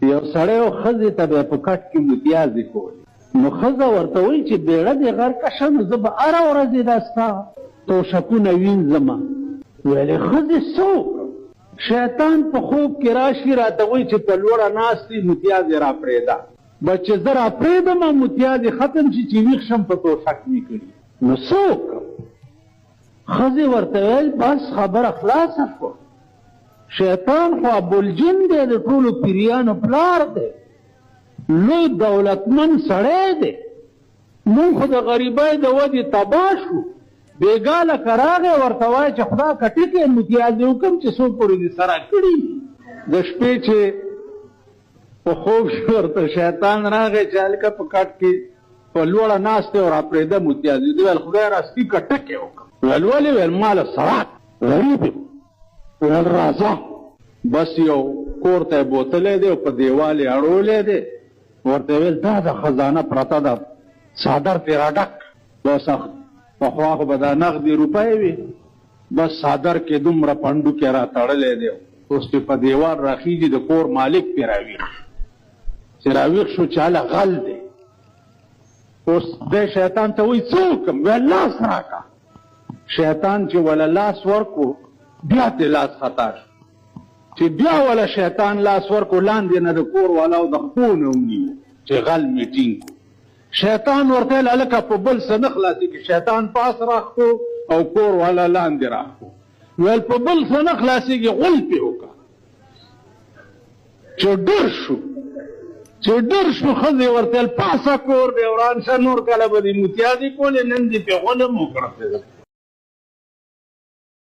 یو سړی او ښځې ته به یې په کټ کې متیازې کولې. نو ښځه ورته وایي چې بیړه دې غرقه شه، نو زه به هره ورځ دا ستا توشکونه وینځمه. ویلې ښځې څه وکړم؟ شیطان په خوب کې راشي راته وایي چې په لوړه ناست یې متیازې را پرېږده. بس چې زه را پرېږدم متیازې ختم شي چې ویښ شم په توشک مې کړي. نو څه وکړم؟ ښځې ورته ویل بس خبره خلاصه شوه. شیطان خو ابوالجن دی، د ټولو پیریانو پلار دی، لوی دولتمن سړی دی. مونږ خو د غریبۍ د ودې تباه شو. بېګا لکه راغی ورته وایه چې خدا که ټکې متیازې وکړم چې څو پورې دې سره کړي. د شپې چې په خوب کې ورته شیطان راغی چې هلکه په کټ کې په لوړه ناست دی او را پرېږده متیازې. دې ویل خدای راستي که ټکې وکړم. ویل ولې؟ ویل ما له سراک غریب یم. ویل راځه. بس یو کور ته یې بوتلی دی او په دیوال یې اړولی دی. ورته ویل دا د خزانه پرته ده، څادر پرې را ډک. بس پخوا خو به دا نغدې روپۍ وي. بس څادر کې دومره پنډوکې را تړلی دی، اوس پې په دیوال راخیږي. د کور مالک پې راویښ چې راویښ شو چې هله غل دی. اوس دی شیطان ته وایي څه وکړم؟ ویل لاس راکړه. شیطان چې وله لاس ورکو بیا ترې لاس خطا شو. چې بیا وله شیطان لاس ورکو لاندې نه د کور والاو د خپو نه ونیو چې غل مې ټینګ کړو. شیطان ورته ویل هلکه په بل څه نه خلاصېږي. شیطان پاس راخپو او کور والا لاندې راخپو. ویل په بل څه نه خلاصېږي، غول پې وکړه. چې ډر شو ښځې ورته ویل پاسه کور دی وران شه، نور کله به دې متیازې کولې، نن دې پې غول هم وکړه.